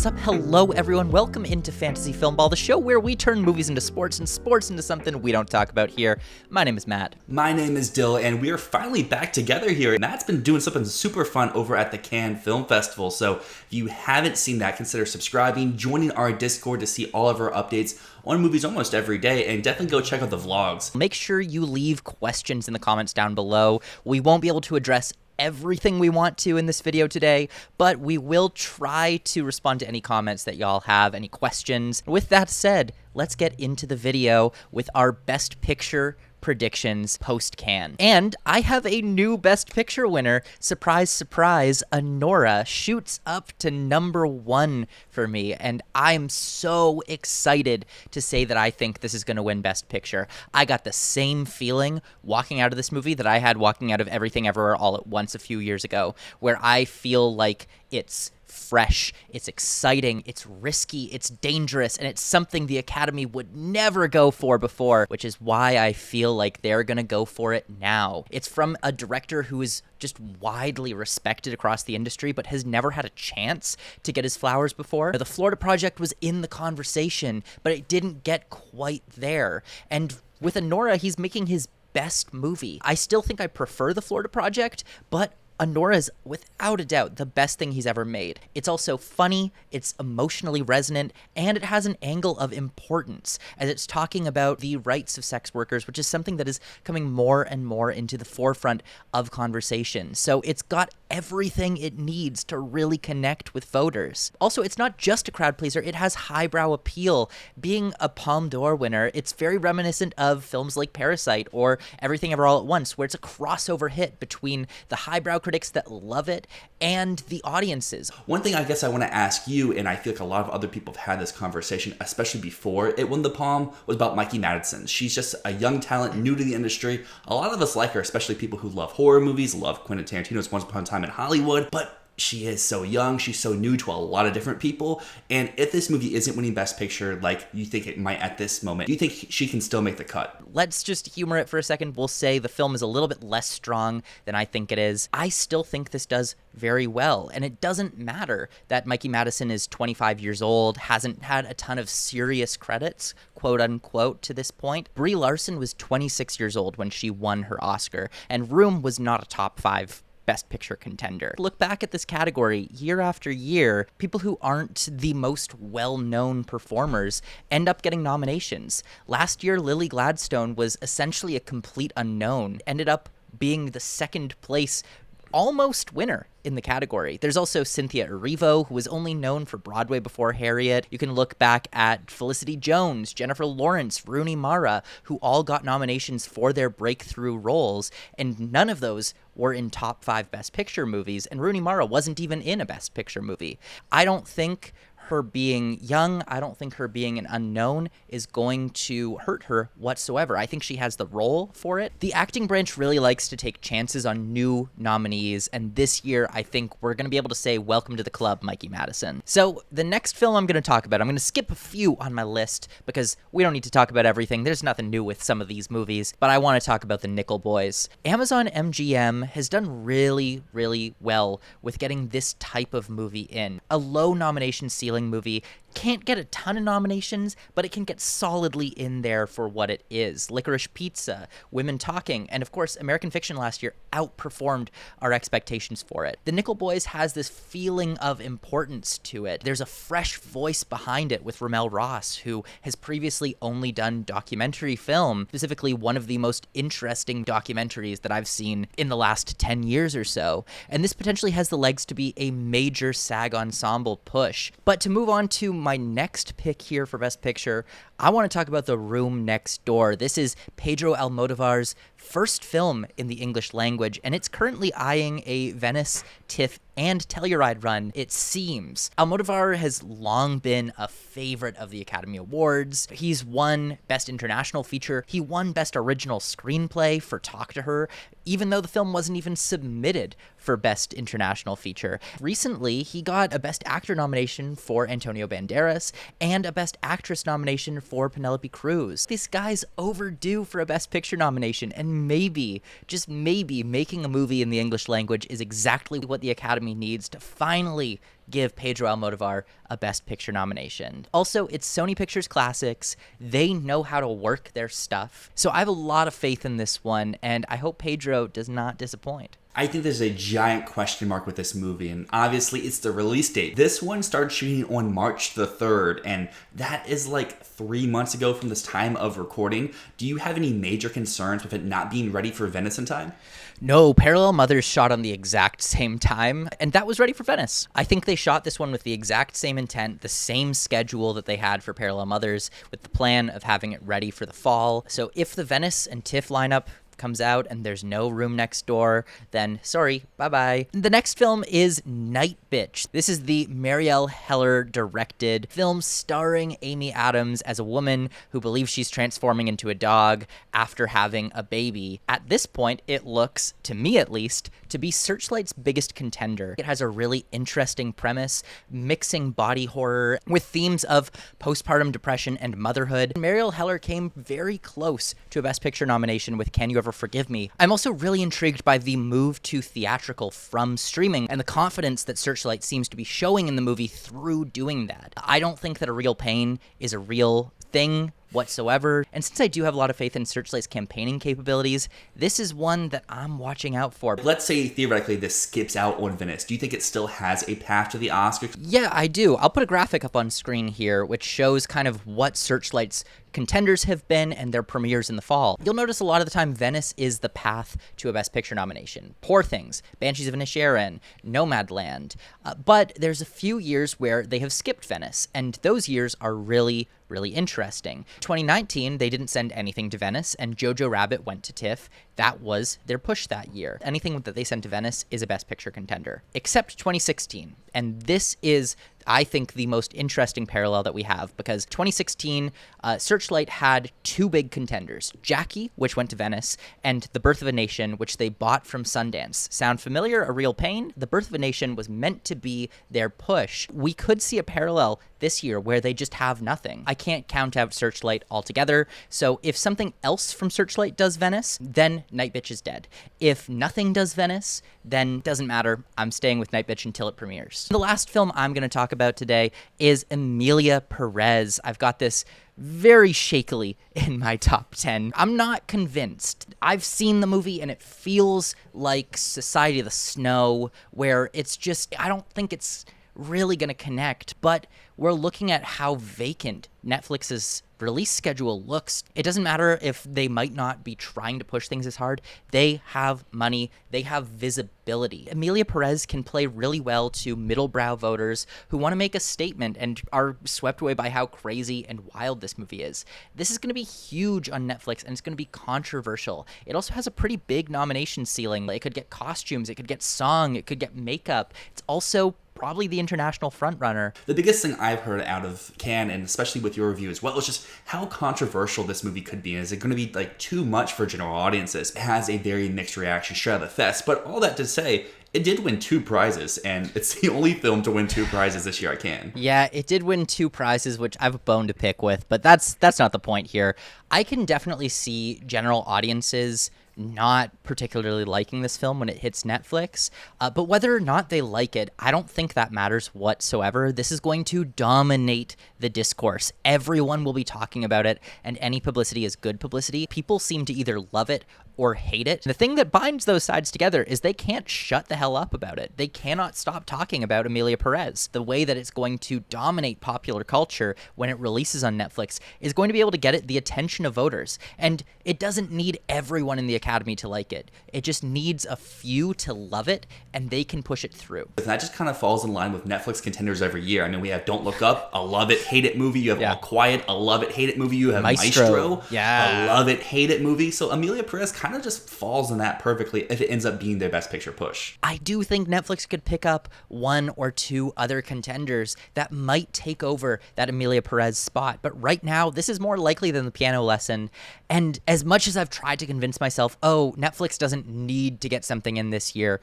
What's up? Hello, everyone. Welcome into Fantasy Filmball, the show where we turn movies into sports and sports into something we don't talk about here. My name is Matt. My name is Dyl, and we are finally back together here. Matt's been doing something super fun over at the Cannes Film Festival, so if you haven't seen that, consider subscribing, joining our Discord to see all of our updates on movies almost every day, and definitely go check out the vlogs. Make sure you leave questions in the comments down below. We won't be able to address everything we want to in this video today, but we will try to respond to any comments that y'all have, any questions. With that said, let's get into the video with our Best Picture predictions post-Cannes. And I have a new Best Picture winner. Surprise, surprise, Anora shoots up to #1 for me, and I'm so excited to say that I think this is going to win Best Picture. I got the same feeling walking out of this movie that I had walking out of Everything Everywhere All at Once a few years ago, where I feel like it's fresh, it's exciting, it's risky, it's dangerous, and it's something the Academy would never go for before, which is why I feel like they're gonna go for it now. It's from a director who is just widely respected across the industry, but has never had a chance to get his flowers before. The Florida Project was in the conversation, but it didn't get quite there. And with Anora, he's making his best movie. I still think I prefer the Florida Project, but Anora is, without a doubt, the best thing he's ever made. It's also funny, it's emotionally resonant, and it has an angle of importance, as it's talking about the rights of sex workers, which is something that is coming more and more into the forefront of conversation. So it's got everything it needs to really connect with voters. Also, it's not just a crowd pleaser, it has highbrow appeal. Being a Palme d'Or winner, it's very reminiscent of films like Parasite or Everything Ever All at Once, where it's a crossover hit between the highbrow critics that love it and the audiences. One thing I guess I want to ask you, and I feel like a lot of other people have had this conversation, especially before it won the Palme, was about Mikey Madison. She's just a young talent, new to the industry. A lot of us like her, especially people who love horror movies, love Quentin Tarantino's Once Upon a Time in Hollywood, but she is so young, she's so new to a lot of different people, and if this movie isn't winning Best Picture like you think it might at this moment, do you think she can still make the cut? Let's just humor it for a second. We'll say the film is a little bit less strong than I think it is. I still think this does very well, and it doesn't matter that Mikey Madison is 25 years old, hasn't had a ton of serious credits, quote unquote, to this point. Brie Larson was 26 years old when she won her Oscar, and Room was not a top 5 Best Picture contender. Look back at this category year after year, people who aren't the most well-known performers end up getting nominations. Last year, Lily Gladstone was essentially a complete unknown, ended up being the second place almost winner in the category. There's also Cynthia Erivo, who was only known for Broadway before Harriet. You can look back at Felicity Jones, Jennifer Lawrence, Rooney Mara, who all got nominations for their breakthrough roles, and none of those were in top 5 Best Picture movies, and Rooney Mara wasn't even in a Best Picture movie. I don't think her being young, I don't think her being an unknown is going to hurt her whatsoever. I think she has the role for it. The acting branch really likes to take chances on new nominees, and this year I think we're going to be able to say welcome to the club, Mikey Madison. So the next film I'm going to talk about, I'm going to skip a few on my list because we don't need to talk about everything. There's nothing new with some of these movies, but I want to talk about the Nickel Boys. Amazon MGM has done really, really well with getting this type of movie in. A low nomination ceiling movie can't get a ton of nominations, but it can get solidly in there for what it is. Licorice Pizza, Women Talking, and of course, American Fiction last year outperformed our expectations for it. The Nickel Boys has this feeling of importance to it. There's a fresh voice behind it with Ramel Ross, who has previously only done documentary film, specifically one of the most interesting documentaries that I've seen in the last 10 years or so. And this potentially has the legs to be a major SAG ensemble push. But to move on to my next pick here for Best Picture, I want to talk about The Room Next Door. This is Pedro Almodovar's first film in the English language, and it's currently eyeing a Venice, TIFF, and Telluride run, it seems. Almodovar has long been a favorite of the Academy Awards. He's won Best International Feature. He won Best Original Screenplay for Talk to Her, even though the film wasn't even submitted for Best International Feature. Recently, he got a Best Actor nomination for Antonio Banderas and a Best Actress nomination for Penelope Cruz. This guy's overdue for a Best Picture nomination, and maybe, just maybe, making a movie in the English language is exactly what the Academy needs to finally give Pedro Almodovar a Best Picture nomination. Also, it's Sony Pictures Classics. They know how to work their stuff. So I have a lot of faith in this one, and I hope Pedro does not disappoint. I think there's a giant question mark with this movie, and obviously it's the release date. This one started shooting on March the 3rd, and that is like 3 months ago from this time of recording. Do you have any major concerns with it not being ready for Venice in time? No, Parallel Mothers shot on the exact same time, and that was ready for Venice. I think they shot this one with the exact same intent, the same schedule that they had for Parallel Mothers, with the plan of having it ready for the fall. So if the Venice and TIFF lineup comes out and there's no Room Next Door, then sorry, bye-bye. The next film is Night Bitch. This is the Marielle Heller directed film starring Amy Adams as a woman who believes she's transforming into a dog after having a baby. At this point, it looks, to me at least, to be Searchlight's biggest contender. It has a really interesting premise, mixing body horror with themes of postpartum depression and motherhood. Marielle Heller came very close to a Best Picture nomination with Can You Ever Forgive Me? I'm also really intrigued by the move to theatrical from streaming and the confidence that Searchlight seems to be showing in the movie through doing that. I don't think that A Real Pain is a real thing whatsoever, and since I do have a lot of faith in Searchlight's campaigning capabilities, this is one that I'm watching out for. Let's say theoretically this skips out on Venice. Do you think it still has a path to the Oscars? Yeah, I do. I'll put a graphic up on screen here which shows kind of what Searchlight's contenders have been and their premieres in the fall. You'll notice a lot of the time Venice is the path to a Best Picture nomination. Poor Things, Banshees of Inisherin, Nomadland. But there's a few years where they have skipped Venice, and those years are really interesting. 2019, they didn't send anything to Venice, and Jojo Rabbit went to TIFF. That was their push that year. Anything that they sent to Venice is a Best Picture contender, except 2016. And this is, I think, the most interesting parallel that we have, because 2016, Searchlight had two big contenders, Jackie, which went to Venice, and The Birth of a Nation, which they bought from Sundance. Sound familiar? A Real Pain? The Birth of a Nation was meant to be their push. We could see a parallel this year where they just have nothing. I can't count out Searchlight altogether, so if something else from Searchlight does Venice, then Night Bitch is dead. If nothing does Venice, then doesn't matter. I'm staying with Night Bitch until it premieres. The last film I'm going to talk about today is Emilia Perez. I've got this very shakily in my top 10. I'm not convinced. I've seen the movie and it feels like Society of the Snow, where it's just, I don't think it's really going to connect, but we're looking at how vacant Netflix's release schedule looks. It doesn't matter if they might not be trying to push things as hard. They have money. They have visibility. Emilia Perez can play really well to middle-brow voters who want to make a statement and are swept away by how crazy and wild this movie is. This is going to be huge on Netflix, and it's going to be controversial. It also has a pretty big nomination ceiling. It could get costumes, it could get song, it could get makeup. It's also probably the international frontrunner. The biggest thing I've heard out of Cannes, and especially with your review as well, is just how controversial this movie could be. Is it going to be like too much for general audiences? It has a very mixed reaction straight out of the fest, but all that to say, it did win 2 prizes, and it's the only film to win 2 prizes this year at Cannes. Yeah, it did win 2 prizes, which I have a bone to pick with, but that's not the point here. I can definitely see general audiences not particularly liking this film when it hits Netflix, but whether or not they like it, I don't think that matters whatsoever. This is going to dominate the discourse. Everyone will be talking about it, and any publicity is good publicity. People seem to either love it or hate it. The thing that binds those sides together is they can't shut the hell up about it. They cannot stop talking about Emilia Perez. The way that it's going to dominate popular culture when it releases on Netflix is going to be able to get it the attention of voters. And it doesn't need everyone in the Academy to like it. It just needs a few to love it, and they can push it through. And that just kind of falls in line with Netflix contenders every year. I mean, we have Don't Look Up, a love it, hate it movie. You have All Quiet, a love it, hate it movie. You have Maestro, a love it, hate it movie. So Emilia Perez kind of just falls in that perfectly if it ends up being their Best Picture push. I do think Netflix could pick up 1 or 2 other contenders that might take over that Emilia Perez spot. But right now, this is more likely than The Piano Lesson. And as much as I've tried to convince myself, oh, Netflix doesn't need to get something in this year,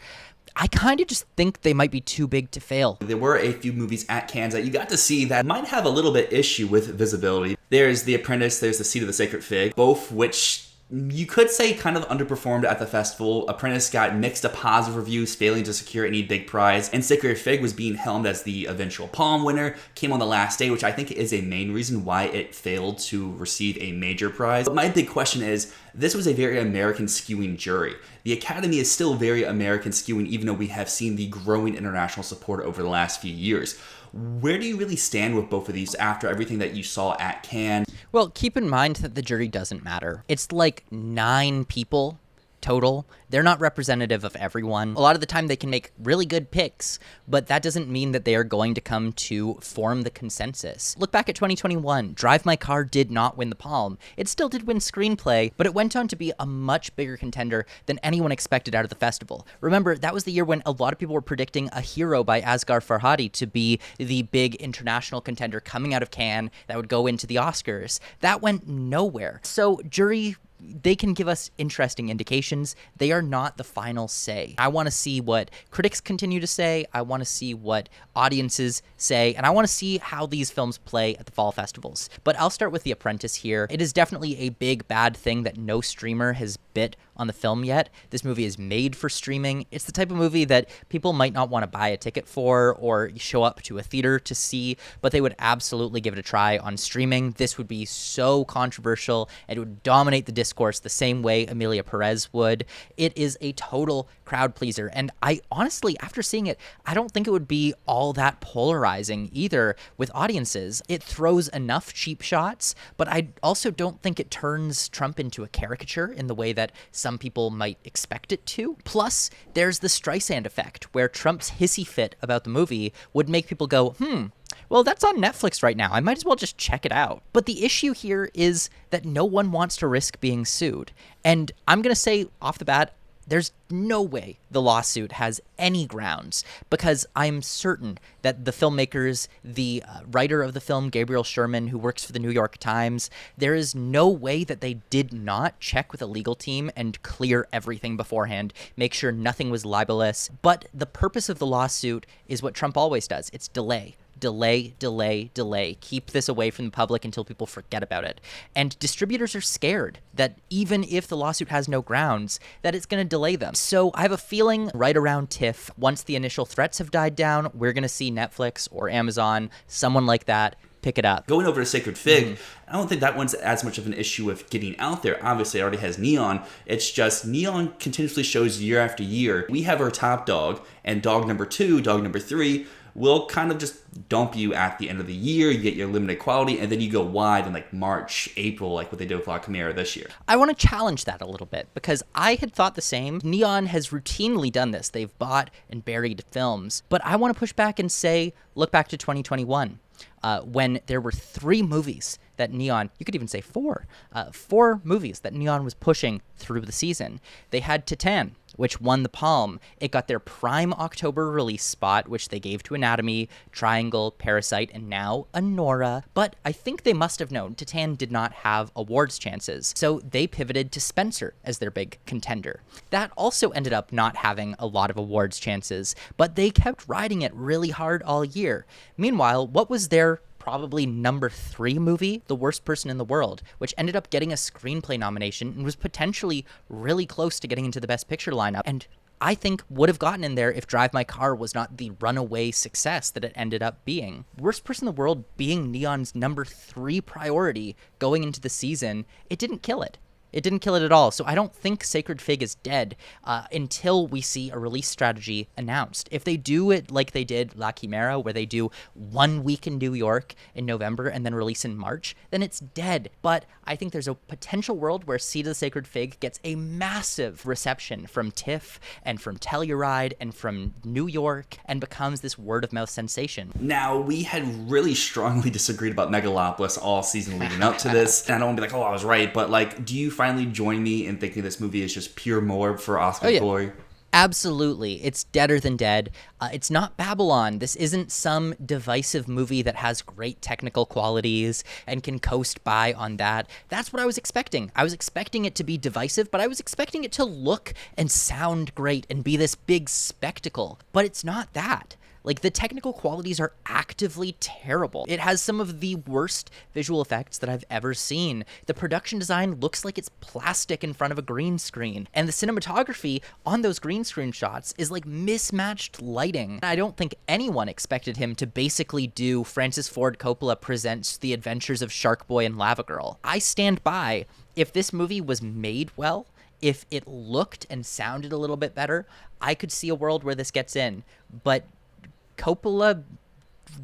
I kind of just think they might be too big to fail. There were a few movies at Cannes that you got to see that might have a little bit issue with visibility. There's The Apprentice, there's The Seed of the Sacred Fig, both which You could say kind of underperformed at the festival. Apprentice got mixed to positive reviews, failing to secure any big prize, and Sacred Fig was being helmed as the eventual Palm winner, came on the last day, which I think is a main reason why it failed to receive a major prize. But my big question is, this was a very American skewing jury. The Academy is still very American skewing, even though we have seen the growing international support over the last few years. Where do you really stand with both of these after everything that you saw at Cannes? Well, keep in mind that the jury doesn't matter. It's like 9 people total. They're not representative of everyone. A lot of the time they can make really good picks, but that doesn't mean that they are going to come to form the consensus. Look back at 2021. Drive My Car did not win the Palm. It still did win screenplay, but it went on to be a much bigger contender than anyone expected out of the festival. Remember, that was the year when a lot of people were predicting A Hero by Asghar Farhadi to be the big international contender coming out of Cannes that would go into the Oscars. That went nowhere. So jury, they can give us interesting indications. They are not the final say. I want to see what critics continue to say. I want to see what audiences say. And I want to see how these films play at the fall festivals. But I'll start with The Apprentice here. It is definitely a big bad thing that no streamer has bit on the film yet. This movie is made for streaming. It's the type of movie that people might not want to buy a ticket for or show up to a theater to see, but they would absolutely give it a try on streaming. This would be so controversial, and it would dominate the discourse the same way Emilia Perez would. It is a total crowd pleaser, and I honestly, after seeing it, I don't think it would be all that polarizing either with audiences. It throws enough cheap shots, but I also don't think it turns Trump into a caricature in the way that some people might expect it to. Plus, there's the Streisand effect, where Trump's hissy fit about the movie would make people go, well, that's on Netflix right now. I might as well just check it out. But the issue here is that no one wants to risk being sued. And I'm going to say off the bat, there's no way the lawsuit has any grounds, because I'm certain that the filmmakers, the writer of the film, Gabriel Sherman, who works for the New York Times, there is no way that they did not check with a legal team and clear everything beforehand, make sure nothing was libelous. But the purpose of the lawsuit is what Trump always does. It's delay. Delay, delay, delay. Keep this away from the public until people forget about it. And distributors are scared that even if the lawsuit has no grounds, that it's going to delay them. So I have a feeling right around TIFF, once the initial threats have died down, we're going to see Netflix or Amazon, someone like that, pick it up. Going over to Sacred Fig, I don't think that one's as much of an issue with getting out there. Obviously, it already has Neon. It's just Neon continuously shows year after year. We have our top dog, and dog number 2, dog number 3, will kind of just dump you at the end of the year. You get your limited quality, and then you go wide in like March, April, like what they did with La Chimera this year. I want to challenge that a little bit, because I had thought the same. Neon has routinely done this. They've bought and buried films. But I want to push back and say, look back to 2021, when there were 3 movies that Neon, you could even say 4 movies that Neon was pushing through the season. They had Titan, which won the Palm. It got their prime October release spot, which they gave to Anatomy, Triangle, Parasite, and now Anora. But I think they must have known Titan did not have awards chances, so they pivoted to Spencer as their big contender. That also ended up not having a lot of awards chances, but they kept riding it really hard all year. Meanwhile, what was their probably number 3 movie, The Worst Person in the World, which ended up getting a screenplay nomination and was potentially really close to getting into the Best Picture lineup, and I think would have gotten in there if Drive My Car was not the runaway success that it ended up being. Worst Person in the World being Neon's number 3 priority going into the season, it didn't kill it. It didn't kill it at all, so I don't think Sacred Fig is dead until we see a release strategy announced. If they do it like they did La Chimera, where they do 1 week in New York in November and then release in March, then it's dead. But I think there's a potential world where Seed of the Sacred Fig gets a massive reception from TIFF and from Telluride and from New York and becomes this word-of-mouth sensation. Now, we had really strongly disagreed about Megalopolis all season leading up to this, and I don't want to be like, oh, I was right, but like, do you finally join me in thinking this movie is just pure morb for Oscar glory? Absolutely. It's deader than dead. It's not Babylon. This isn't some divisive movie that has great technical qualities and can coast by on that. That's what I was expecting. I was expecting it to be divisive, but I was expecting it to look and sound great and be this big spectacle. But it's not that. Like, the technical qualities are actively terrible. It has some of the worst visual effects that I've ever seen. The production design looks like it's plastic in front of a green screen. And the cinematography on those green screen shots is like mismatched lighting. I don't think anyone expected him to basically do Francis Ford Coppola Presents The Adventures of Shark Boy and Lava Girl. I stand by, if this movie was made well, if it looked and sounded a little bit better, I could see a world where this gets in. But Coppola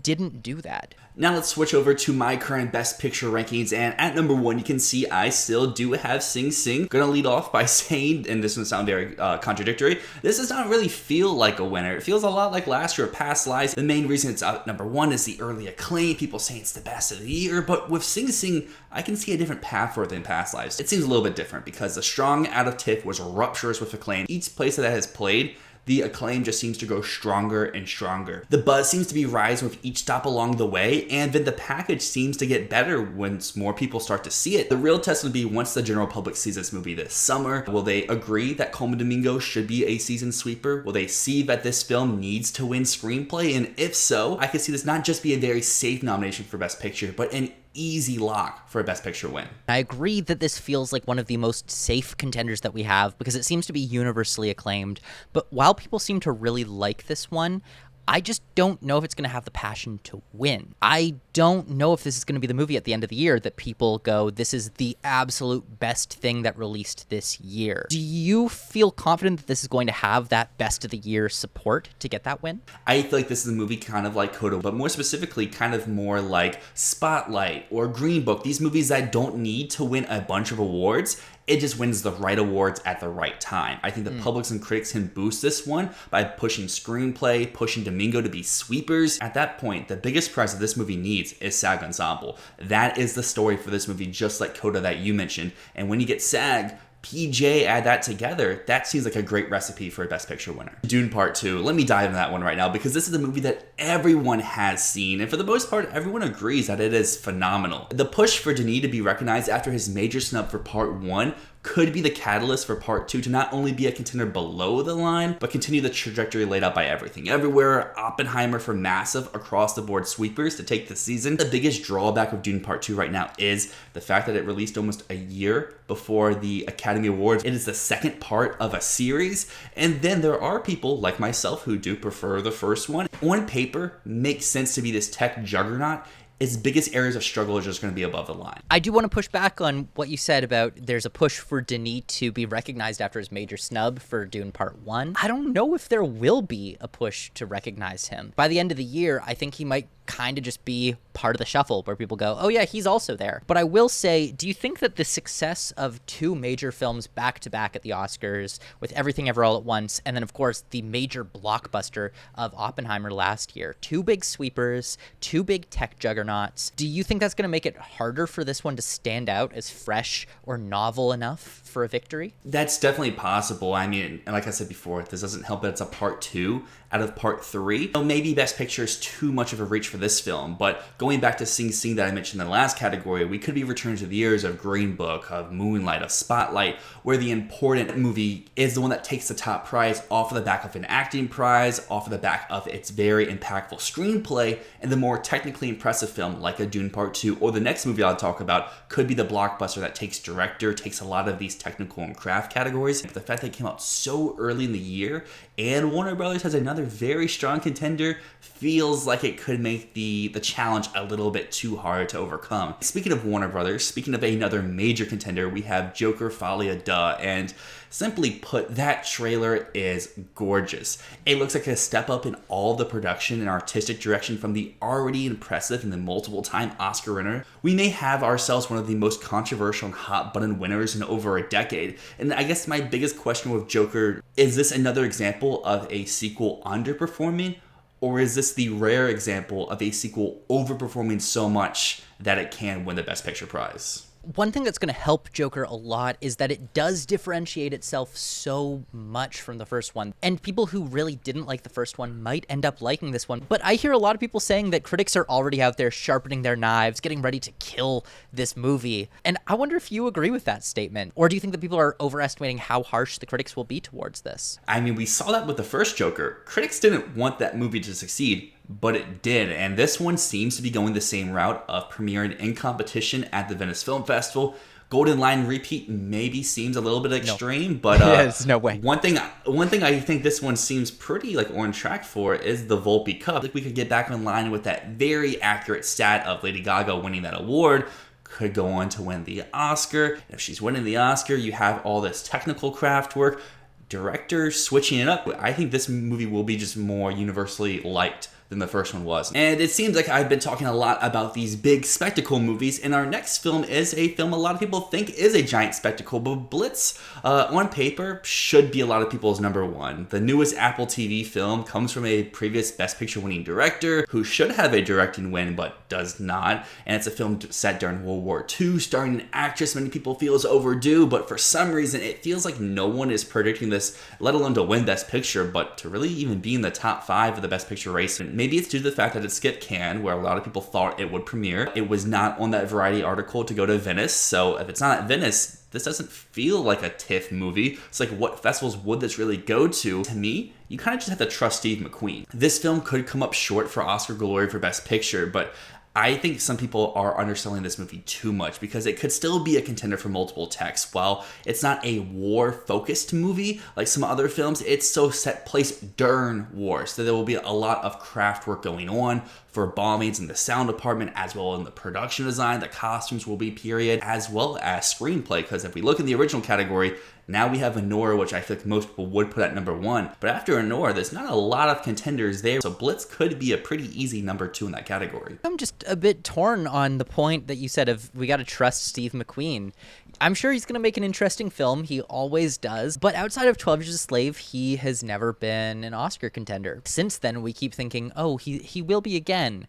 didn't do that. Now let's switch over to my current Best Picture rankings, and at number 1, you can see I still do have Sing Sing. Gonna lead off by saying, and this will sound very contradictory, this does not really feel like a winner. It feels a lot like last year, Past Lives. The main reason it's at number 1 is the early acclaim, people saying it's the best of the year, but with Sing Sing, I can see a different path for it than Past Lives. It seems a little bit different because the strong out of TIFF was rapturous with acclaim. Each place that has played, the acclaim just seems to grow stronger and stronger. The buzz seems to be rising with each stop along the way, and then the package seems to get better once more people start to see it. The real test will be once the general public sees this movie this summer. Will they agree that Colman Domingo should be a season sweeper? Will they see that this film needs to win screenplay? And if so, I could see this not just be a very safe nomination for Best Picture, but an easy lock for a Best Picture win. I agree that this feels like one of the most safe contenders that we have because it seems to be universally acclaimed. But while people seem to really like this one, I just don't know if it's going to have the passion to win. I don't know if this is going to be the movie at the end of the year that people go, this is the absolute best thing that released this year. Do you feel confident that this is going to have that best of the year support to get that win? I feel like this is a movie kind of like Coda, but more specifically, kind of more like Spotlight or Green Book. These movies that don't need to win a bunch of awards. It just wins the right awards at the right time. I think the publics and critics can boost this one by pushing screenplay, pushing Domingo to be sweepers. At that point, the biggest prize that this movie needs is SAG Ensemble. That is the story for this movie, just like Coda that you mentioned. And when you get SAG, PJ, add that together, that seems like a great recipe for a Best Picture winner. Dune Part 2, let me dive into that one right now because this is a movie that everyone has seen, and for the most part, everyone agrees that it is phenomenal. The push for Denis to be recognized after his major snub for Part 1 could be the catalyst for Part 2 to not only be a contender below the line, but continue the trajectory laid out by Everything Everywhere, Oppenheimer for massive across-the-board sweepers to take the season. The biggest drawback of Dune Part 2 right now is the fact that it released almost a year before the Academy Awards. It is the second part of a series, and then there are people like myself who do prefer the first one. On paper, makes sense to be this tech juggernaut. Its biggest areas of struggle are just going to be above the line. I do want to push back on what you said about there's a push for Denis to be recognized after his major snub for Dune Part 1. I don't know if there will be a push to recognize him. By the end of the year, I think he might kind of just be part of the shuffle where people go, oh yeah, he's also there. But I will say, do you think that the success of 2 major films back to back at the Oscars with Everything Ever All at Once, and then of course the major blockbuster of Oppenheimer last year, 2 big sweepers, 2 big tech juggernauts, do you think that's going to make it harder for this one to stand out as fresh or novel enough for a victory? That's definitely possible. I mean, and like I said before, this doesn't help that it's a Part 2 out of Part 3. So maybe Best Picture is too much of a reach for this film, but going back to Sing Sing that I mentioned in the last category, we could be returning to the years of Green Book, of Moonlight, of Spotlight, where the important movie is the one that takes the top prize off of the back of an acting prize, off of the back of its very impactful screenplay, and the more technically impressive film like a Dune Part 2, or the next movie I'll talk about, could be the blockbuster that takes director, takes a lot of these technical and craft categories. The fact that it came out so early in the year, and Warner Brothers has another very strong contender, feels like it could make the challenge a little bit too hard to overcome. Speaking of Warner Brothers, speaking of another major contender, we have Joker Folie à Deux, and simply put, that trailer is gorgeous. It looks like a step up in all the production and artistic direction from the already impressive and the multiple-time Oscar winner. We may have ourselves one of the most controversial and hot-button winners in over a decade, and I guess my biggest question with Joker, is this another example of a sequel underperforming, or is this the rare example of a sequel overperforming so much that it can win the Best Picture prize? One thing that's going to help Joker a lot is that it does differentiate itself so much from the first one. And people who really didn't like the first one might end up liking this one. But I hear a lot of people saying that critics are already out there sharpening their knives, getting ready to kill this movie. And I wonder if you agree with that statement. Or do you think that people are overestimating how harsh the critics will be towards this? I mean, we saw that with the first Joker. Critics didn't want that movie to succeed, but it did. And this one seems to be going the same route of premiering in competition at the Venice Film Festival. Golden Lion repeat maybe seems a little bit extreme, but yes, no way. One thing I think this one seems pretty like on track for is the Volpe Cup. Like we could get back in line with that very accurate stat of Lady Gaga winning that award. Could go on to win the Oscar. And if she's winning the Oscar, you have all this technical craft work. Director switching it up. I think this movie will be just more universally liked than the first one was. And it seems like I've been talking a lot about these big spectacle movies, and our next film is a film a lot of people think is a giant spectacle, but Blitz, on paper, should be a lot of people's number one. The newest Apple TV film comes from a previous Best Picture winning director who should have a directing win, but does not, and it's a film set during World War II, starring an actress many people feel is overdue, but for some reason it feels like no one is predicting this, let alone to win Best Picture, but to really even be in the top 5 of the Best Picture race. And maybe it's due to the fact that it skipped Cannes, where a lot of people thought it would premiere. It was not on that Variety article to go to Venice, so if it's not at Venice, this doesn't feel like a TIFF movie. It's like, what festivals would this really go to? To me, you kind of just have to trust Steve McQueen. This film could come up short for Oscar glory for Best Picture, but I think some people are underselling this movie too much because it could still be a contender for multiple texts. While it's not a war-focused movie like some other films, it's so set place during war. So there will be a lot of craft work going on for bombings in the sound department, as well in the production design. The costumes will be period, as well as screenplay. Because if we look in the original category, now we have Anora, which I feel like most people would put at number 1. But after Anora, there's not a lot of contenders there. So Blitz could be a pretty easy number 2 in that category. I'm just a bit torn on the point that you said of we got to trust Steve McQueen. I'm sure he's going to make an interesting film. He always does. But outside of 12 Years a Slave, he has never been an Oscar contender. Since then, we keep thinking, oh, he will be again.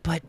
But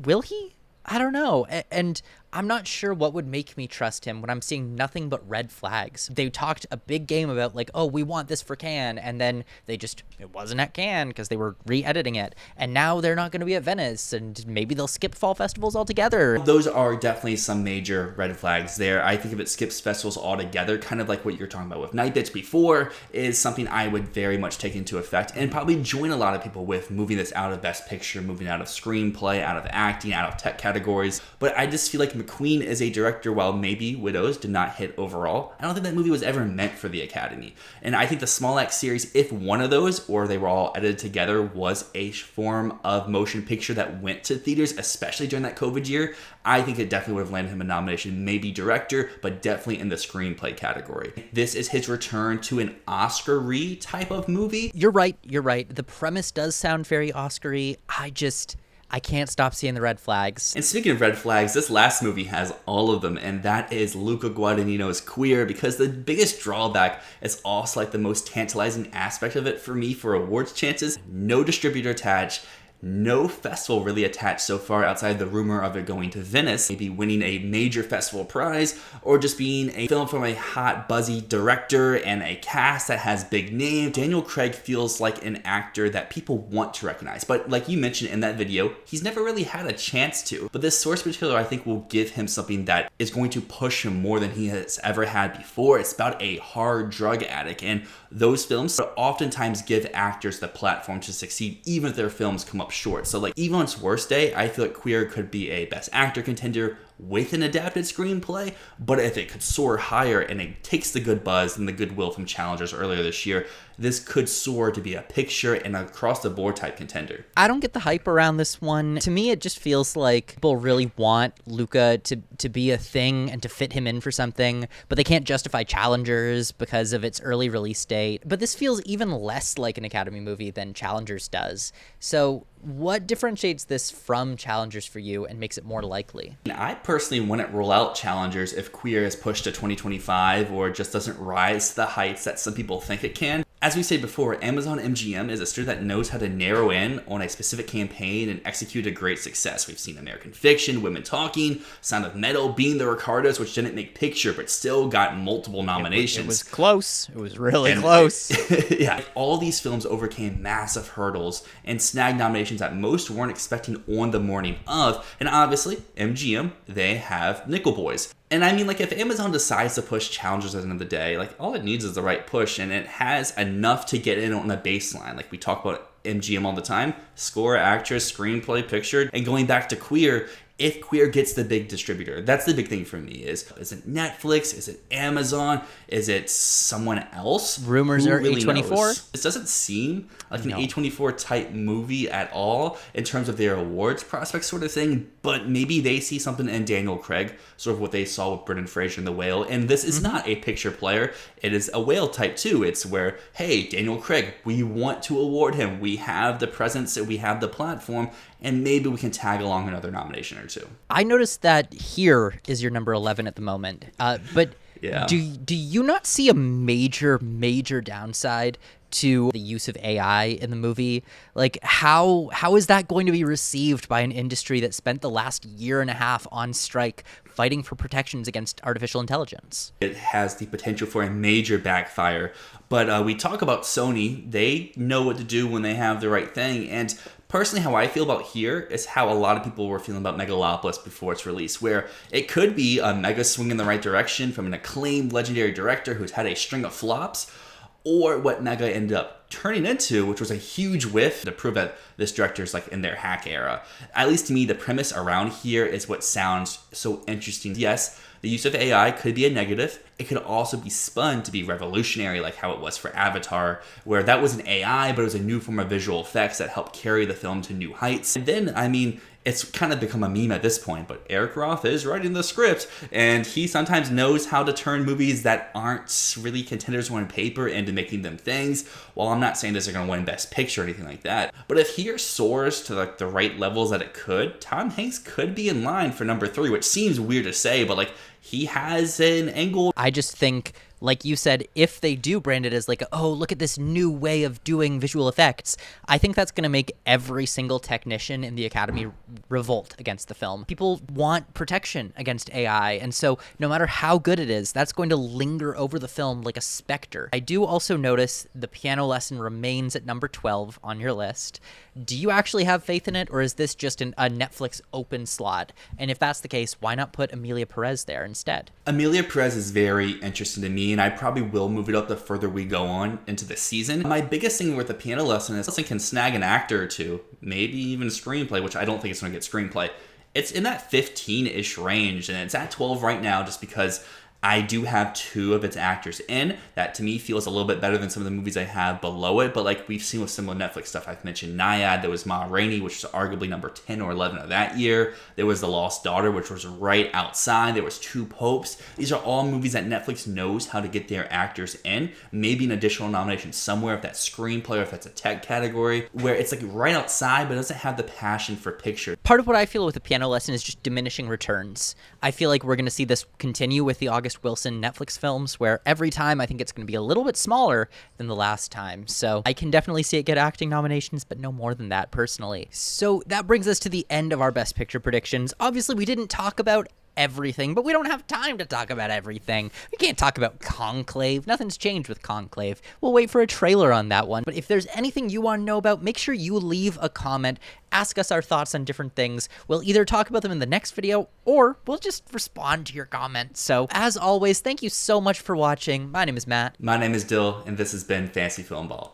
will he? I don't know. And I'm not sure what would make me trust him when I'm seeing nothing but red flags. They talked a big game about like, oh, we want this for Cannes, and then it wasn't at Cannes because they were re-editing it. And now they're not going to be at Venice, and maybe they'll skip fall festivals altogether. Those are definitely some major red flags there. I think if it skips festivals altogether, kind of like what you're talking about with Night Bitch before, is something I would very much take into effect and probably join a lot of people with moving this out of Best Picture, moving out of screenplay, out of acting, out of tech categories. But I just feel like McQueen is a director, while maybe Widows did not hit overall, I don't think that movie was ever meant for the Academy. And I think the Small Axe series, if one of those, or they were all edited together, was a form of motion picture that went to theaters, especially during that COVID year, I think it definitely would have landed him a nomination, maybe director, but definitely in the screenplay category. This is his return to an Oscar-y type of movie. You're right. The premise does sound very Oscar-y. I can't stop seeing the red flags. And speaking of red flags, this last movie has all of them, and that is Luca Guadagnino's Queer, because the biggest drawback is also like the most tantalizing aspect of it for me for awards chances. No distributor attached. No festival really attached so far outside the rumor of it going to Venice, maybe winning a major festival prize, or just being a film from a hot, buzzy director and a cast that has big names. Daniel Craig feels like an actor that people want to recognize, but like you mentioned in that video, he's never really had a chance to. But this source material, I think, will give him something that is going to push him more than he has ever had before. It's about a hard drug addict, and those films oftentimes give actors the platform to succeed, even if their films come up short. So like, even on its worst day, I feel like Queer could be a Best Actor contender with an adapted screenplay, but if it could soar higher and it takes the good buzz and the goodwill from challengers earlier this year, this could soar to be a picture and across the board type contender. I don't get the hype around this one. To me, it just feels like people really want Luca to be a thing and to fit him in for something, but they can't justify Challengers because of its early release date. But this feels even less like an Academy movie than Challengers does. So what differentiates this from Challengers for you and makes it more likely? I personally wouldn't rule out Challengers if Queer is pushed to 2025 or just doesn't rise to the heights that some people think it can. As we said before, Amazon MGM is a studio that knows how to narrow in on a specific campaign and execute a great success. We've seen American Fiction, Women Talking, Sound of Metal, Being the Ricardos, which didn't make picture but still got multiple nominations. It was close. It was really close. Yeah, all these films overcame massive hurdles and snagged nominations that most weren't expecting on the morning of. And obviously, MGM, they have Nickel Boys. And I mean, like, if Amazon decides to push challengers at the end of the day, like, all it needs is the right push, and it has enough to get in on a baseline. Like, we talk about MGM all the time: score, actress, screenplay, picture. And going back to Queer, if Queer gets the big distributor, that's the big thing for me. Is it Netflix? Is it Amazon? Is it someone else? Rumors are really A24. knows? This doesn't seem like an A24 type movie at all in terms of their awards prospects sort of thing, but maybe they see something in Daniel Craig, sort of what they saw with Brendan Fraser in The Whale. And this is not a picture player. It is a whale type too. It's where, hey, Daniel Craig, we want to award him. We have the presence, we have the platform, and maybe we can tag along another nomination or two. I noticed that Here is your number 11 at the moment. But Yeah. do you not see a major downside to the use of AI in the movie? Like, how is that going to be received by an industry that spent the last year and a half on strike fighting for protections against artificial intelligence? It has the potential for a major backfire. But we talk about Sony. They know what to do when they have the right thing. And personally, how I feel about Here is how a lot of people were feeling about Megalopolis before its release, where it could be a mega swing in the right direction from an acclaimed legendary director who's had a string of flops, or what Mega ended up turning into, which was a huge whiff to prove that this director's like in their hack era. At least to me, the premise around Here is what sounds so interesting. Yes, the use of AI could be a negative. It could also be spun to be revolutionary, like how it was for Avatar, where that was an AI, but it was a new form of visual effects that helped carry the film to new heights. And then, I mean, it's kind of become a meme at this point, but Eric Roth is writing the script, and he sometimes knows how to turn movies that aren't really contenders on paper into making them things. While I'm not saying this is going to win Best Picture or anything like that, but if Here soars to like the right levels that it could, Tom Hanks could be in line for number 3, which seems weird to say, but like, he has an angle. I just think, like you said, if they do brand it as like, oh, look at this new way of doing visual effects, I think that's going to make every single technician in the Academy revolt against the film. People want protection against AI, and so no matter how good it is, that's going to linger over the film like a specter. I do also notice The Piano Lesson remains at number 12 on your list. Do you actually have faith in it, or is this just a Netflix open slot? And if that's the case, why not put Emilia Perez there instead? Emilia Perez is very interesting to me, and I probably will move it up the further we go on into the season. My biggest thing with The Piano Lesson is it can snag an actor or two, maybe even screenplay, which I don't think it's going to get screenplay. It's in that 15-ish range, and it's at 12 right now just because I do have 2 of its actors in. That to me feels a little bit better than some of the movies I have below it. But like we've seen with similar Netflix stuff, I've mentioned Nyad, there was Ma Rainey, which was arguably number 10 or 11 of that year. There was The Lost Daughter, which was right outside. There was Two Popes. These are all movies that Netflix knows how to get their actors in. Maybe an additional nomination somewhere, if that's screenplay or if that's a tech category, where it's like right outside but doesn't have the passion for picture. Part of what I feel with The Piano Lesson is just diminishing returns. I feel like we're going to see this continue with the August Wilson Netflix films, where every time I think it's going to be a little bit smaller than the last time. So I can definitely see it get acting nominations, but no more than that personally. So that brings us to the end of our Best Picture predictions. Obviously, we didn't talk about everything, but we don't have time to talk about everything. We can't talk about Conclave. Nothing's changed with Conclave. We'll wait for a trailer on that one. But if there's anything you want to know about, make sure you leave a comment. Ask us our thoughts on different things. We'll either talk about them in the next video, or we'll just respond to your comments. So, as always, thank you so much for watching. My name is Matt. My name is Dyl, and this has been Fantasy Filmball.